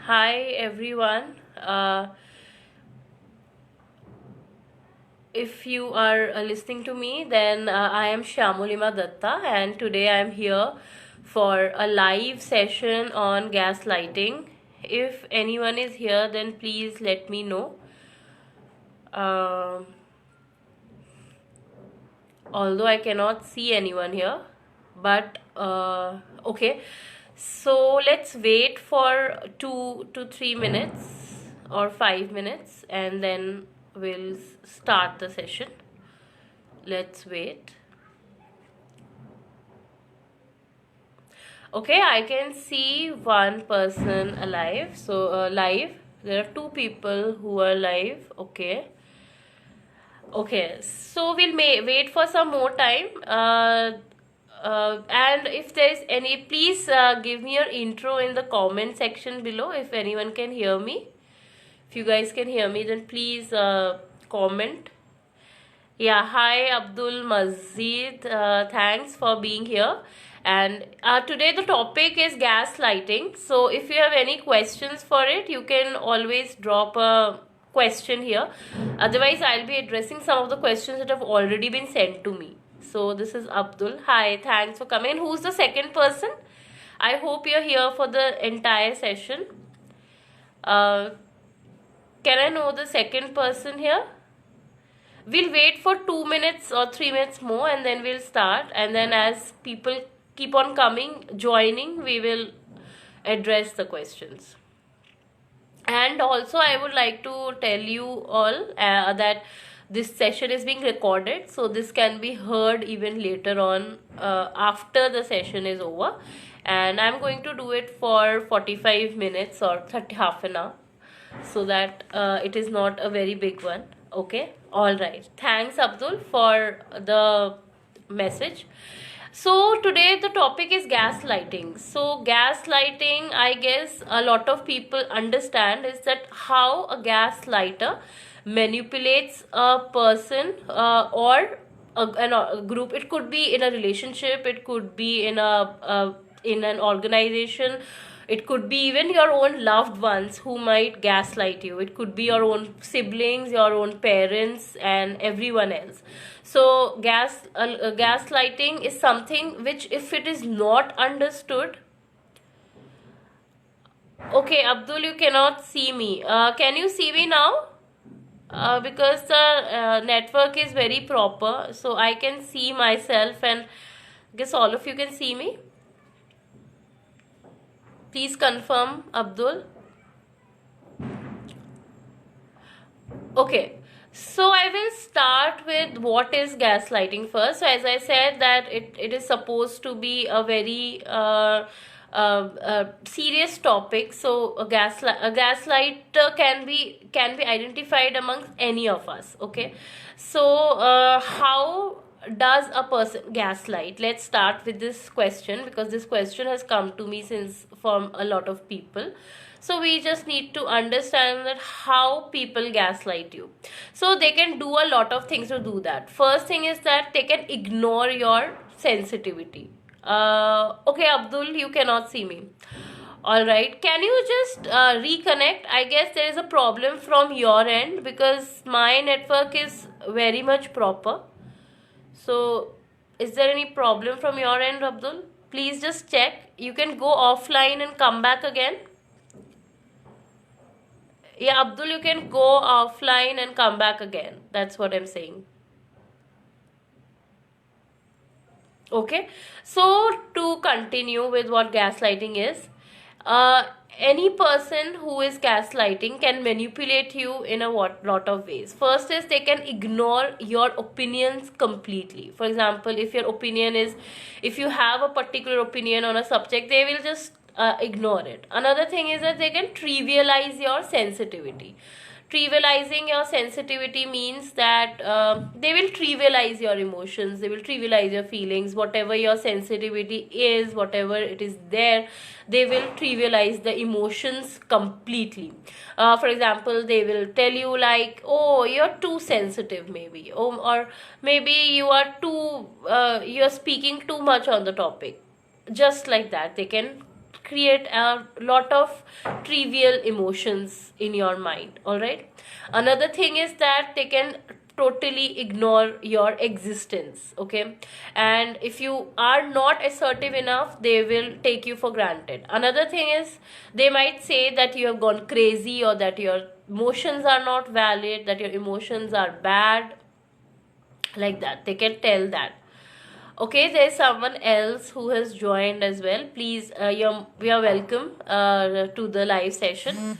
Hi everyone. If you are listening to me, then I am Shyamolima and today I am here for a live session on gaslighting. If anyone is here, then please let me know. Um Although I cannot see anyone here, but okay. So let's wait for 2 to 3 minutes or 5 minutes and then we'll start the session. Let's wait. Okay, I can see one person alive. So live. There are two people who are live. Okay. Okay, so we'll wait for some more time. And if there's any, please give me your intro in the comment section below if anyone can hear me. If you guys can hear me, then please comment. Yeah, hi Abdul Mazid. Thanks for being here. And today the topic is gaslighting. So if you have any questions for it, you can always drop a question here. Otherwise, I'll be addressing some of the questions that have already been sent to me. So this is Abdul. Hi, thanks for coming. And who's the second person? I hope you're here for the entire session. Can I know the second person here? We'll wait for 2 minutes or 3 minutes more and then we'll start. And then as people keep on coming, joining, we will address the questions. And also, I would like to tell you all that this session is being recorded, so this can be heard even later on after the session is over. And I'm going to do it for 45 minutes or 30, half an hour, so that it is not a very big one. Okay, all right. Thanks, Abdul, for the message. So today the topic is gaslighting. So gaslighting, I guess a lot of people understand, is that how a gaslighter manipulates a person or a group. It could be in a relationship, it could be in an organization, it could be even your own loved ones who might gaslight you. It could be your own siblings, your own parents, and everyone else. So gaslighting is something which, if it is not understood. Okay, Abdul, you cannot see me. Can you see me now? Because the network is very proper, so I can see myself, and I guess all of you can see me. Please confirm, Abdul. Okay, so I will start with what is gaslighting first. So as I said, that it is supposed to be a very serious topic. So a gaslighter can be identified amongst any of us. Okay, so how does a person gaslight? Let's start with this question, because this question has come to me since from a lot of people. So we just need to understand that how people gaslight you. So they can do a lot of things to do that. First thing is that they can ignore your sensitivity. Okay, Abdul, you cannot see me. All right, can you just reconnect? I guess there is a problem from your end, because my network is very much proper. So is there any problem from your end, Abdul? Please just check. You can go offline and come back again. Yeah, Abdul, you can go offline and come back again. That's what I'm saying. Okay, so to continue with what gaslighting is, uh, any person who is gaslighting can manipulate you in a lot of ways. First is they can ignore your opinions completely. For example, if you have a particular opinion on a subject, they will just ignore it. Another thing is that they can trivialize your sensitivity. Trivializing your sensitivity means that they will trivialize your emotions, they will trivialize your feelings, whatever your sensitivity is, whatever it is there, they will trivialize the emotions completely. For example, they will tell you like, oh, you're too sensitive, maybe, or maybe you're speaking too much on the topic. Just like that, they can create a lot of trivial emotions in your mind. All right. Another thing is that they can totally ignore your existence. Okay. And if you are not assertive enough, they will take you for granted. Another thing is they might say that you have gone crazy, or that your emotions are not valid, that your emotions are bad, like that. They can tell that. Okay, there's someone else who has joined as well. Please, we are welcome to the live session.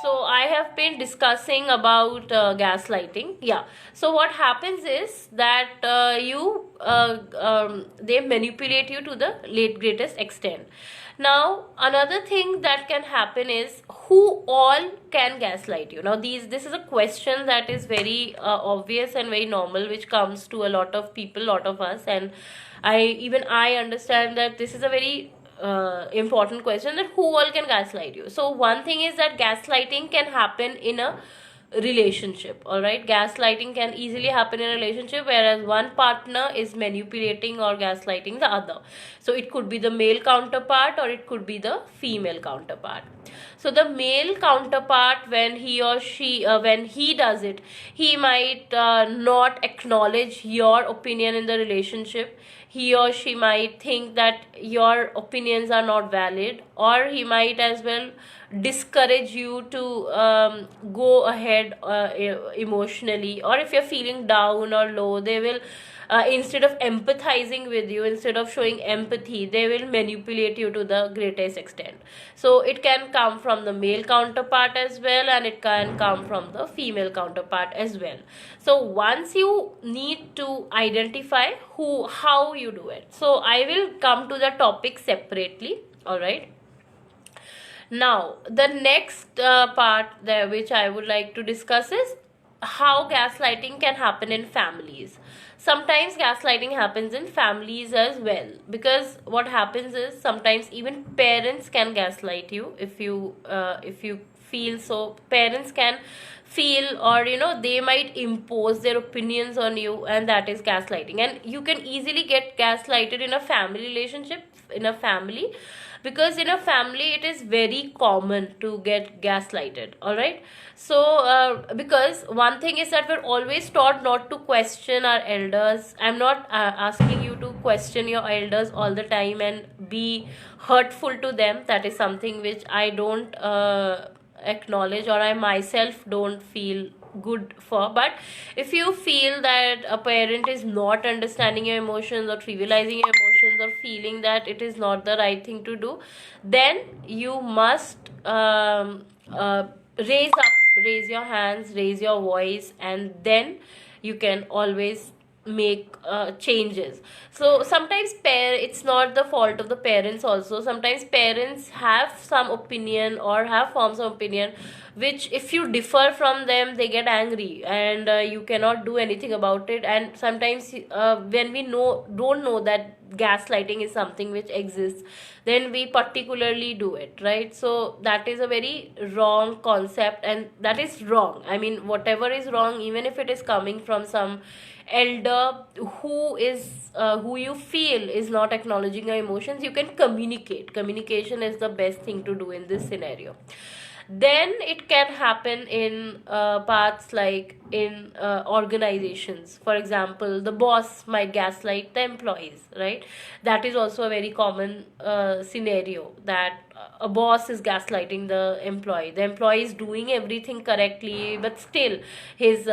So I have been discussing about gaslighting. Yeah. So what happens is that they manipulate you to the late greatest extent. Now another thing that can happen is, who all can gaslight you? Now this is a question that is very obvious and very normal, which comes to a lot of people, lot of us, and I understand that this is a very important question, that who all can gaslight you. So one thing is that gaslighting can happen in a relationship. All right, gaslighting can easily happen in a relationship, whereas one partner is manipulating or gaslighting the other. So it could be the male counterpart, or it could be the female counterpart. So the male counterpart, when he or she when he does it, he might not acknowledge your opinion in the relationship. He or she might think that your opinions are not valid, or he might as well discourage you to go ahead emotionally. Or if you're feeling down or low, they will instead of empathizing with you, instead of showing empathy, they will manipulate you to the greatest extent. So it can come from the male counterpart as well, and it can come from the female counterpart as well. So once you need to identify how you do it, so I will come to the topic separately. All right. Now, the next part there which I would like to discuss is how gaslighting can happen in families. Sometimes gaslighting happens in families as well, because what happens is sometimes even parents can gaslight you. If you feel so, parents can feel, or they might impose their opinions on you, and that is gaslighting. And you can easily get gaslighted in a family relationship, in a family, because in a family it is very common to get gaslighted. All right. So because one thing is that we're always taught not to question our elders. I'm not asking you to question your elders all the time and be hurtful to them. That is something which I don't acknowledge, or I myself don't feel good for. But if you feel that a parent is not understanding your emotions, or trivializing your emotions, or feeling that it is not the right thing to do, then you must raise your hands, raise your voice, and then you can always make changes. So sometimes it's not the fault of the parents also. Sometimes parents have some opinion, or have forms of opinion, which if you differ from them, they get angry, and you cannot do anything about it. And sometimes when we don't know that gaslighting is something which exists, then we particularly do it, right? So that is a very wrong concept, and that is wrong. I mean, whatever is wrong, even if it is coming from some elder who you feel is not acknowledging your emotions, you can communicate. Communication is the best thing to do in this scenario. Then it can happen in parts like in organizations. For example, the boss might gaslight the employees, right? That is also a very common scenario, that a boss is gaslighting the employee. The employee is doing everything correctly, but still his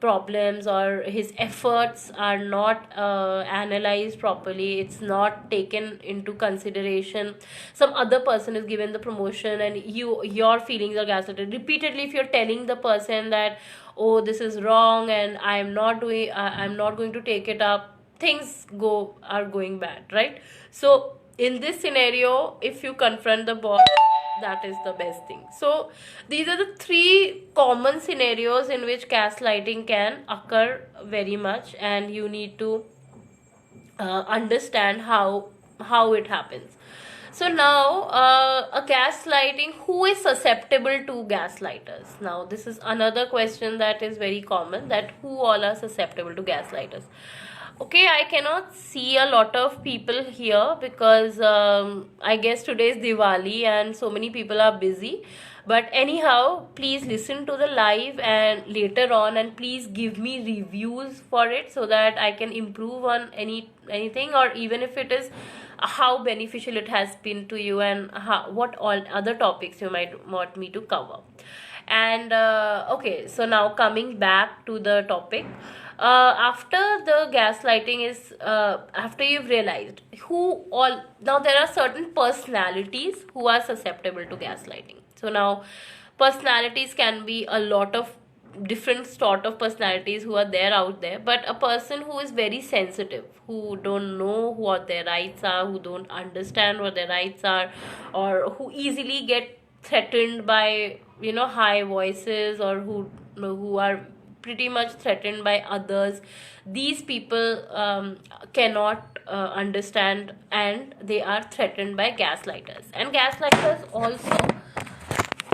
problems or his efforts are not analyzed properly. It's not taken into consideration. Some other person is given the promotion, and your feelings are gaslighted repeatedly. If you're telling the person that, oh, this is wrong and I'm not going to take it up, things are going bad, right? So in this scenario, if you confront the boss, that is the best thing. So these are the three common scenarios in which gaslighting can occur very much, and you need to understand how it happens. So now, a gaslighting, who is susceptible to gaslighters? Now, this is another question that is very common, that who all are susceptible to gaslighters. Okay, I cannot see a lot of people here because I guess today is Diwali and so many people are busy. But anyhow, please listen to the live and later on, and please give me reviews for it so that I can improve on anything, or even if it is how beneficial it has been to you, and what all other topics you might want me to cover. And okay, so now coming back to the topic, after the gaslighting is after you've realized who all, now there are certain personalities who are susceptible to gaslighting. So now personalities can be a lot of different sort of personalities who are there out there, but a person who is very sensitive, who don't know what their rights are, who don't understand what their rights are, or who easily get threatened by high voices, or who are pretty much threatened by others. These people cannot understand, and they are threatened by gaslighters. And gaslighters also,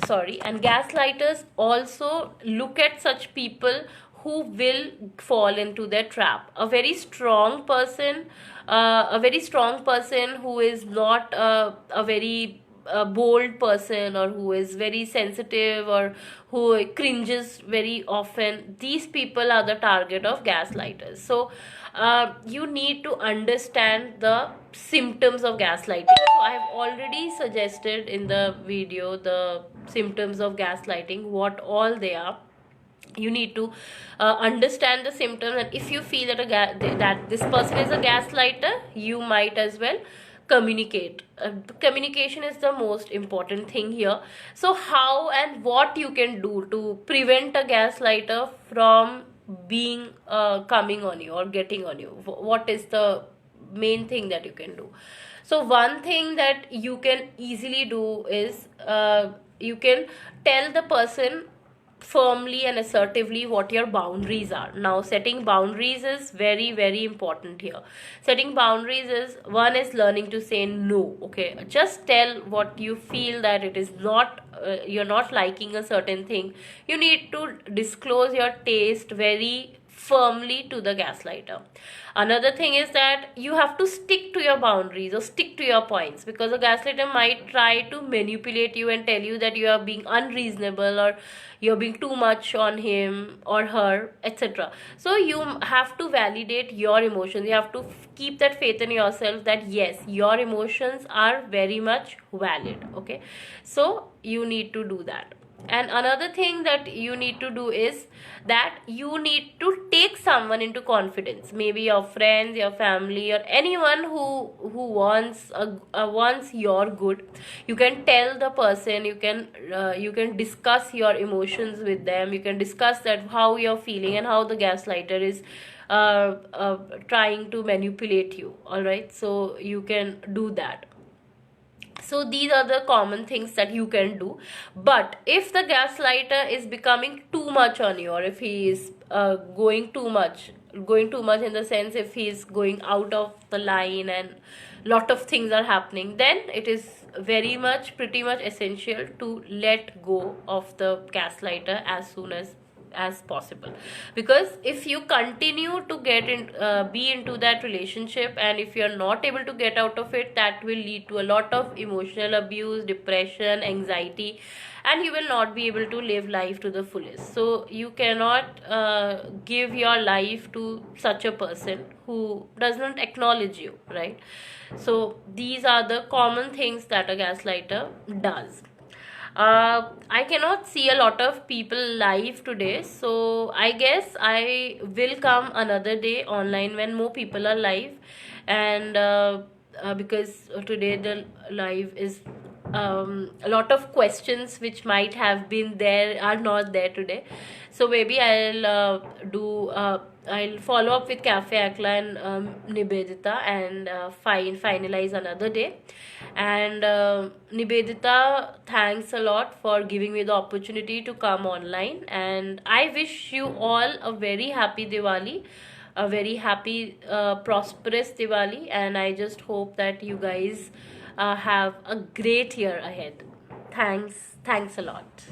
and gaslighters also look at such people who will fall into their trap. A very strong person who is not a very bold person, or who is very sensitive, or who cringes very often, these people are the target of gaslighters. So you need to understand the symptoms of gaslighting. So I have already suggested in the video the symptoms of gaslighting, what all they are. You need to understand the symptoms, and if you feel that that this person is a gaslighter, you might as well communicate. Communication is the most important thing here. So how and what you can do to prevent a gaslighter from being coming on you or getting on you? What is the main thing that you can do? So one thing that you can easily do is you can tell the person firmly and assertively what your boundaries are. Now setting boundaries is very very important here. Setting boundaries is, one is learning to say no. Okay, just tell what you feel, that it is not you're not liking a certain thing. You need to disclose your taste very firmly to the gaslighter. Another thing is that you have to stick to your boundaries or stick to your points, because a gaslighter might try to manipulate you and tell you that you are being unreasonable, or you're being too much on him or her, etc. So you have to validate your emotions. You have to keep that faith in yourself that yes, your emotions are very much valid. Okay, so you need to do that. And another thing that you need to do is that you need to take someone into confidence, maybe your friends, your family, or anyone who wants your good. You can tell the person, you can discuss your emotions with them. You can discuss that how you're feeling and how the gaslighter is trying to manipulate you. All right, so you can do that. So these are the common things that you can do. But if the gaslighter is becoming too much on you, or if he is going too much in the sense, if he is going out of the line and lot of things are happening, then it is pretty much essential to let go of the gaslighter as soon as possible. Because if you continue to be into that relationship, and if you're not able to get out of it, that will lead to a lot of emotional abuse, depression, anxiety, and you will not be able to live life to the fullest. So you cannot give your life to such a person who does not acknowledge you, right? So these are the common things that a gaslighter does. I cannot see a lot of people live today, so I guess I will come another day online when more people are live. And because today the live is a lot of questions which might have been there are not there today. So maybe I'll follow up with Cafey Ekla and Nibedita, and finalize another day. And Nibedita, thanks a lot for giving me the opportunity to come online, and I wish you all a very happy Diwali, a very happy prosperous Diwali, and I just hope that you guys have a great year ahead. Thanks a lot.